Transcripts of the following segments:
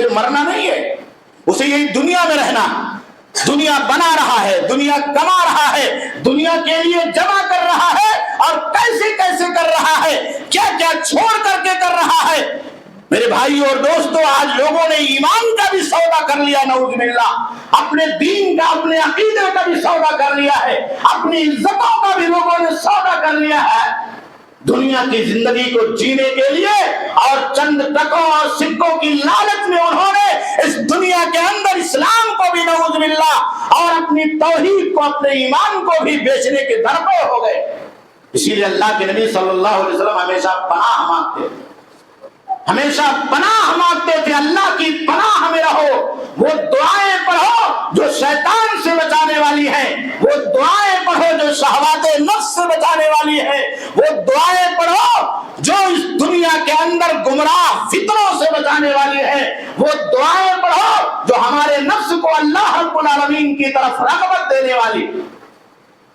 اسے مرنا نہیں ہے، اسے یہی دنیا میں رہنا، دنیا بنا رہا ہے، دنیا کما رہا ہے، دنیا کے لیے جمع کر رہا ہے، اور کیسے کیسے کر رہا ہے، کیا کیا چھوڑ کر کے کر رہا ہے۔ میرے بھائی اور دوستو، آج لوگوں نے ایمان کا بھی سودا کر لیا، نعوذ باللہ، اپنے دین کا، اپنے عقیدے کا بھی سودا کر لیا ہے، اپنی عزتوں کا بھی لوگوں نے سودا کر لیا ہے، دنیا کی زندگی کو جینے کے لیے، اور چند ٹکوں اور سکوں کی لالچ میں انہوں نے اس دنیا کے اندر اسلام کو بھی، نعوذ باللہ، اور اپنی توحید کو، اپنے ایمان کو بھی بیچنے کے درپے ہو گئے۔ اسی لیے اللہ کے نبی صلی اللہ علیہ وسلم ہمیشہ پناہ مانگتے تھے، ہمیشہ پناہ مانگتے تھے، اللہ کی پناہ میں رہو۔ وہ دعائیں پڑھو جو شیطان سے بچانے والی ہیں، وہ دعائیں پڑھو جو شہوات نفس سے بچانے والی ہیں، وہ دعائیں پڑھو جو اس دنیا کے اندر گمراہ فطروں سے بچانے والی ہیں، وہ دعائیں پڑھو جو ہمارے نفس کو اللہ رب العالمین کی طرف رغبت دینے والی۔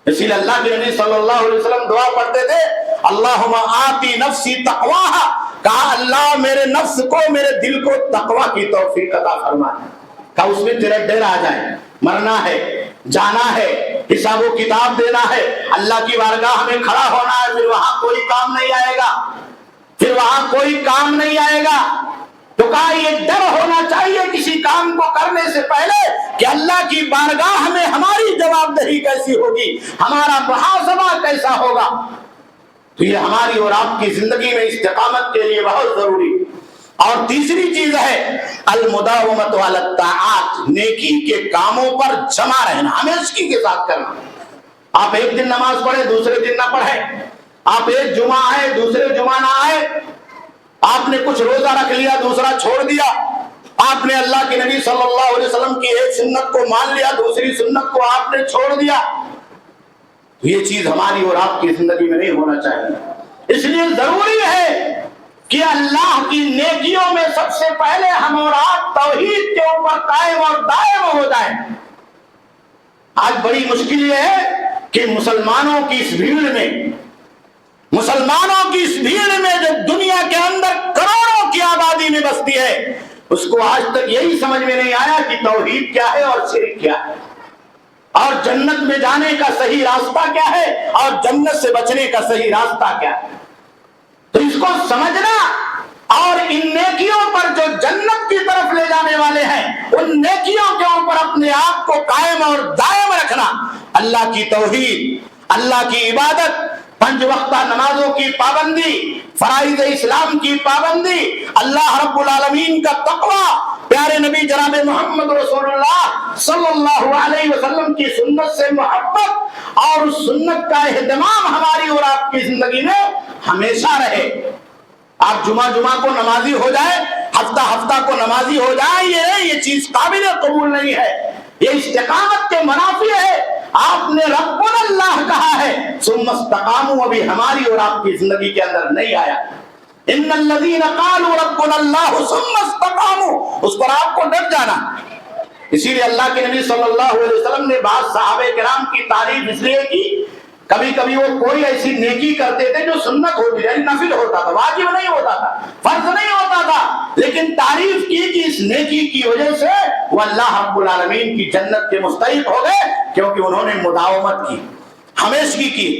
اسی لیے اللہ کے نبی صلی اللہ علیہ وسلم دعا پڑھتے تھے، اللہم آتی نفسی تقواہا، کہا اللہ میرے نفس کو، میرے دل کو تقوی کی توفیق عطا فرما، کہا اس میں تیرا ڈر آ جائے، مرنا ہے، جانا ہے، حساب و کتاب دینا ہے، اللہ کی بارگاہ میں کھڑا ہونا ہے، پھر وہاں کوئی کام نہیں آئے گا، پھر وہاں کوئی کام نہیں آئے گا۔ تو کہا یہ ڈر ہونا چاہیے کسی کام کو کرنے سے پہلے کہ اللہ کی بارگاہ میں ہماری جواب دہی کیسی ہوگی، ہمارا محاسبہ کیسا ہوگا۔ تو یہ ہماری اور آپ کی زندگی میں استقامت کے لیے بہت ضروری۔ اور تیسری چیز ہے المداومۃ علی الطاعات، نیکی کے کاموں پر جمع رہنا، ہمیشگی کے ساتھ کرنا۔ آپ ایک دن نماز پڑھیں، دوسرے دن نہ پڑھیں، آپ ایک جمعہ آئے، دوسرے جمعہ نہ آئے، آپ نے کچھ روزہ رکھ لیا، دوسرا چھوڑ دیا، آپ نے اللہ کے نبی صلی اللہ علیہ وسلم کی ایک سنت کو مان لیا، دوسری سنت کو آپ نے چھوڑ دیا، یہ چیز ہماری اور آپ کی زندگی میں نہیں ہونا چاہیے۔ اس لیے ضروری ہے کہ اللہ کی نیکیوں میں سب سے پہلے ہم اور آپ توحید کے اوپر قائم اور دائم ہو جائیں۔ آج بڑی مشکل یہ ہے کہ مسلمانوں کی اس بھیڑ میں، مسلمانوں کی اس بھیڑ میں جو دنیا کے اندر کروڑوں کی آبادی میں بستی ہے، اس کو آج تک یہی سمجھ میں نہیں آیا کہ توحید کیا ہے اور شرک کیا ہے، اور جنت میں جانے کا صحیح راستہ کیا ہے، اور جنت سے بچنے کا صحیح راستہ کیا ہے۔ تو اس کو سمجھنا اور ان نیکیوں پر جو جنت کی طرف لے جانے والے ہیں، ان نیکیوں کے اوپر اپنے آپ کو قائم اور دائم رکھنا، اللہ کی توحید، اللہ کی عبادت، 5 وقتہ نمازوں کی پابندی، فرائض اسلام کی پابندی، اللہ رب العالمین کا تقوی، پیارے نبی جناب محمد رسول اللہ صلی اللہ علیہ وسلم کی سنت سے محبت اور اس سنت کا اہتمام ہماری اور آپ کی زندگی میں ہمیشہ رہے۔ آپ جمعہ کو نمازی ہو جائے، ہفتہ ہفتہ کو نمازی ہو جائے، یہ چیز قابل قبول نہیں ہے، یہ استقامت کے منافی ہے۔ آپ نے ربنا اللہ کہا ہے، ثم استقاموا، ابھی ہماری اور آپ کی زندگی کے اندر نہیں آیا۔ ان الذین قالوا ربنا اللہ ثم استقاموا، اس پر آپ کو ڈٹ جانا۔ اسی لیے اللہ کے نبی صلی اللہ علیہ وسلم نے بعض صحابہ کرام کی تعریف اس لیے کی، کبھی کبھی وہ کوئی ایسی نیکی کرتے تھے جو سنت ہوتی، یعنی نفل ہوتا تھا، واجب نہیں ہوتا تھا، فرض نہیں ہوتا تھا، لیکن تعریف کی کہ اس نیکی کی وجہ سے وہ اللہ رب العالمین کی جنت کے مستحق ہو گئے، کیونکہ انہوں نے مداومت کی، ہمیشگی کی۔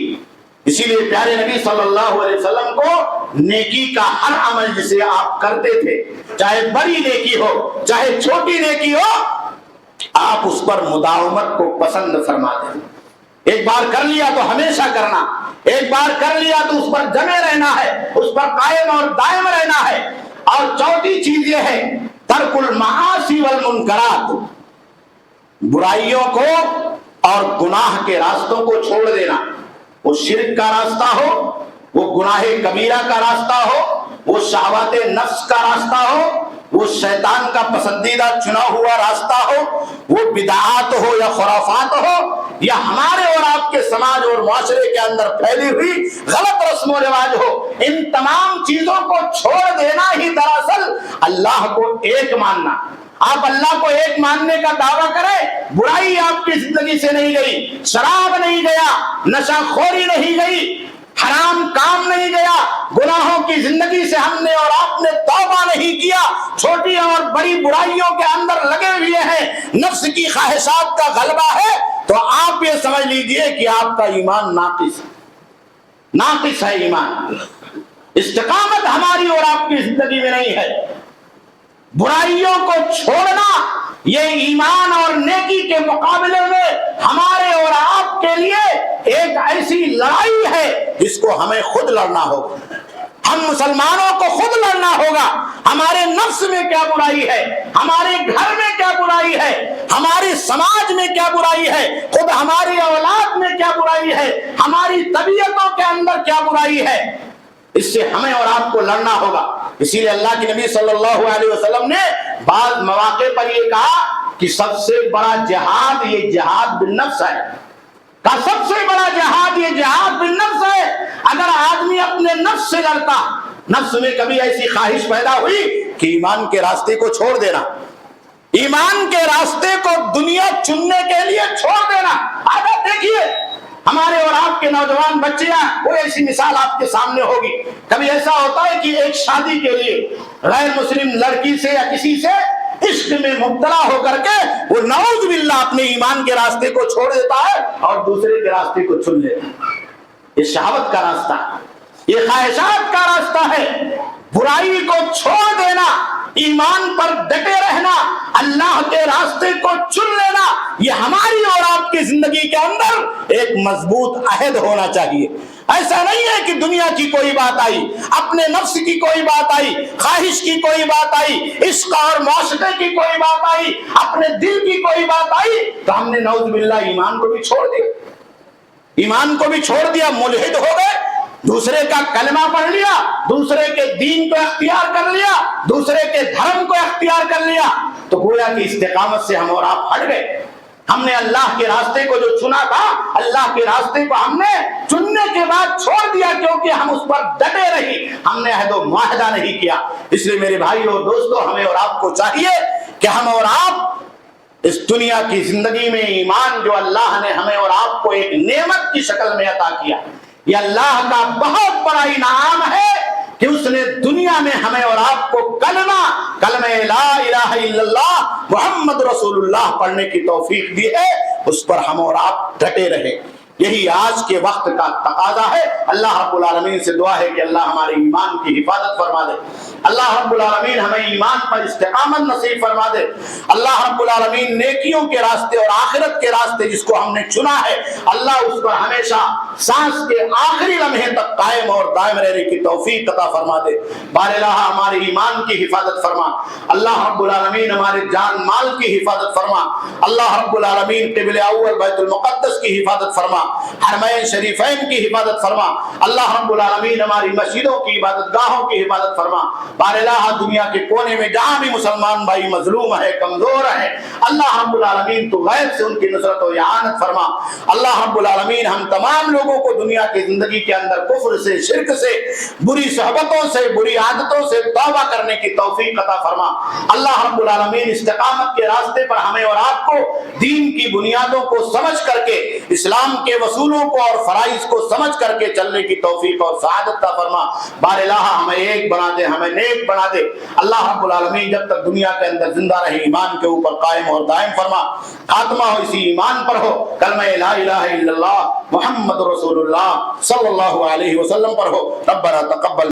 اسی لیے پیارے نبی صلی اللہ علیہ وسلم کو نیکی کا ہر عمل جسے آپ کرتے تھے، چاہے بڑی نیکی ہو چاہے چھوٹی نیکی ہو، آپ اس پر مداومت کو پسند فرماتے ہیں۔ ایک بار کر لیا تو ہمیشہ کرنا، ایک بار کر لیا تو اس پر جمے رہنا ہے، اس پر قائم اور دائم رہنا ہے۔ اور چوتھی چیز یہ ہے ترک المعاصی والمنکرات، برائیوں کو اور گناہ کے راستوں کو چھوڑ دینا، وہ شرک کا راستہ ہو، وہ گناہ کبیرہ کا راستہ ہو، وہ شہوات نفس کا راستہ ہو، وہ شیطان کا پسندیدہ چنا ہوا راستہ ہو، وہ بدعات ہو یا خرافات ہو، یا ہمارے اور آپ کے سماج اور معاشرے کے اندر پھیلی ہوئی غلط رسم و رواج ہو، ان تمام چیزوں کو چھوڑ دینا ہی دراصل اللہ کو ایک ماننا۔ آپ اللہ کو ایک ماننے کا دعویٰ کریں، برائی آپ کی زندگی سے نہیں گئی، شراب نہیں گیا، نشہ خوری نہیں گئی، حرام کام نہیں گیا، گناہوں کی زندگی سے ہم نے اور آپ نے توبہ نہیں کیا، چھوٹی اور بڑی برائیوں کے اندر لگے ہوئے ہیں، نفس کی خواہشات کا غلبہ ہے، تو آپ یہ سمجھ لیجئے کہ آپ کا ایمان ناقص ہے ایمان۔ استقامت ہماری اور آپ کی زندگی میں نہیں ہے۔ برائیوں کو چھوڑنا یہ ایمان اور نیکی کے مقابلے میں ہمارے اور آپ کے لیے ایک ایسی لڑائی ہے جس کو ہمیں خود لڑنا ہوگا۔ ہم مسلمانوں کو خود لڑنا ہوگا۔ ہمارے نفس میں کیا برائی ہے، ہمارے گھر میں کیا برائی ہے، ہمارے سماج میں کیا برائی ہے، خود ہماری اولاد میں کیا برائی ہے، ہماری طبیعتوں کے اندر کیا برائی ہے، اس سے ہمیں اور آپ کو لڑنا ہوگا۔ اسی لیے اللہ کے نبی صلی اللہ علیہ وسلم نے بعض مواقع پر یہ کہا کہ سب سے بڑا جہاد یہ جہاد بالنفس ہے، کا سب سے بڑا جہاد یہ جہاد بالنفس ہے۔ اگر آدمی اپنے نفس سے لڑتا، نفس میں کبھی ایسی خواہش پیدا ہوئی کہ ایمان کے راستے کو چھوڑ دینا، ایمان کے راستے کو دنیا چننے کے لیے چھوڑ دینا۔ آگے دیکھیے ہمارے اور آپ کے نوجوان بچے ہیں، کوئی ایسی مثال آپ کے سامنے ہوگی، کبھی ایسا ہوتا ہے کہ ایک شادی کے لیے غیر مسلم لڑکی سے یا کسی سے عشق میں مبتلا ہو کر کے وہ نعوذ باللہ اپنے ایمان کے راستے کو چھوڑ دیتا ہے اور دوسرے کے راستے کو چن لیتا ہے۔ یہ شہوت کا راستہ ہے، یہ خواہشات کا راستہ ہے۔ برائی کو چھوڑ دینا، ایمان پر ڈٹے رہنا، اللہ کے راستے کو چن لینا، یہ ہماری اور آپ کی زندگی کے اندر ایک مضبوط عہد ہونا چاہیے۔ ایسا نہیں ہے کہ دنیا کی کوئی بات آئی، اپنے نفس کی کوئی بات آئی، خواہش کی کوئی بات آئی، عشق اور معاشقے کی کوئی بات آئی، اپنے دل کی کوئی بات آئی تو ہم نے نعوذ باللہ ایمان کو بھی چھوڑ دیا، ایمان کو بھی چھوڑ دیا، ملحد ہو گئے، دوسرے کا کلمہ پڑھ لیا، دوسرے کے دین کو اختیار کر لیا، دوسرے کے دھرم کو اختیار کر لیا، تو گویا کہ استقامت سے ہم اور آپ ہٹ گئے۔ ہم نے اللہ کے راستے کو جو چنا تھا، اللہ کے راستے کو ہم نے چننے کے بعد چھوڑ دیا، کیونکہ ہم اس پر ڈٹے رہی، ہم نے عہد و معاہدہ نہیں کیا۔ اس لیے میرے بھائی اور دوستو، ہمیں اور آپ کو چاہیے کہ ہم اور آپ اس دنیا کی زندگی میں ایمان جو اللہ نے ہمیں اور آپ کو ایک نعمت کی شکل میں عطا کیا، یہ اللہ کا بہت بڑا انعام ہے کہ اس نے دنیا میں ہمیں اور آپ کو کلمہ لا الہ الا اللہ محمد رسول اللہ پڑھنے کی توفیق دی ہے، اس پر ہم اور آپ ڈٹے رہے۔ یہی آج کے وقت کا تقاضا ہے۔ اللہ رب العالمین سے دعا ہے کہ اللہ ہمارے ایمان کی حفاظت فرما دے، اللہ رب العالمین ہمیں ایمان پر استقامت نصیب فرما دے، اللہ رب العالمین نیکیوں کے راستے اور آخرت کے راستے جس کو ہم نے چنا ہے، اللہ اس پر ہمیشہ سانس کے آخری لمحے تک قائم اور دائم رہنے کی توفیق عطا فرما دے۔ بار الہ ہمارے ایمان کی حفاظت فرما، اللہ رب العالمین ہمارے جان مال کی حفاظت فرما، اللہ رب العالمین قبلہ اول بیت المقدس کی حفاظت فرما، حرمین شریفین کی حفاظت فرما، اللہ رب العالمین ہماری مسجدوں کی عبادت گاہوں کی حفاظت فرما۔ بار الہ دنیا کے کونے میں جہاں بھی مسلمان بھائی مظلوم ہے، کمزور ہے، اللہ رب العالمین تو غیب سے ان کی نصرت و اعانت فرما۔ اللہ رب العالمین ہم تمام لوگوں کو دنیا کی زندگی کے اندر کفر سے، شرک سے، بری صحبتوں سے، بری عادتوں سے توبہ کرنے کی توفیق عطا فرما۔ اللہ رب العالمین استقامت کے راستے پر ہمیں اور آپ کو دین کی بنیادوں کو سمجھ کر کے، اسلام کے اصولوں کو اور فرائض کو سمجھ کر کے چلنے کی توفیق اور سعادت عطا فرما۔ بار الہ ہمیں ایک بنا دے، ہمیں نیک بنا دے۔ اللہ رب العالمین جب تک دنیا کے اندر زندہ رہے ایمان کے اوپر قائم اور دائم فرما، خاتمہ ہو اسی ایمان پر ہو، کلمہ لا الہ الا اللہ محمد رسول اللہ صلی اللہ علیہ وسلم پر ہو۔ ربنا تقبل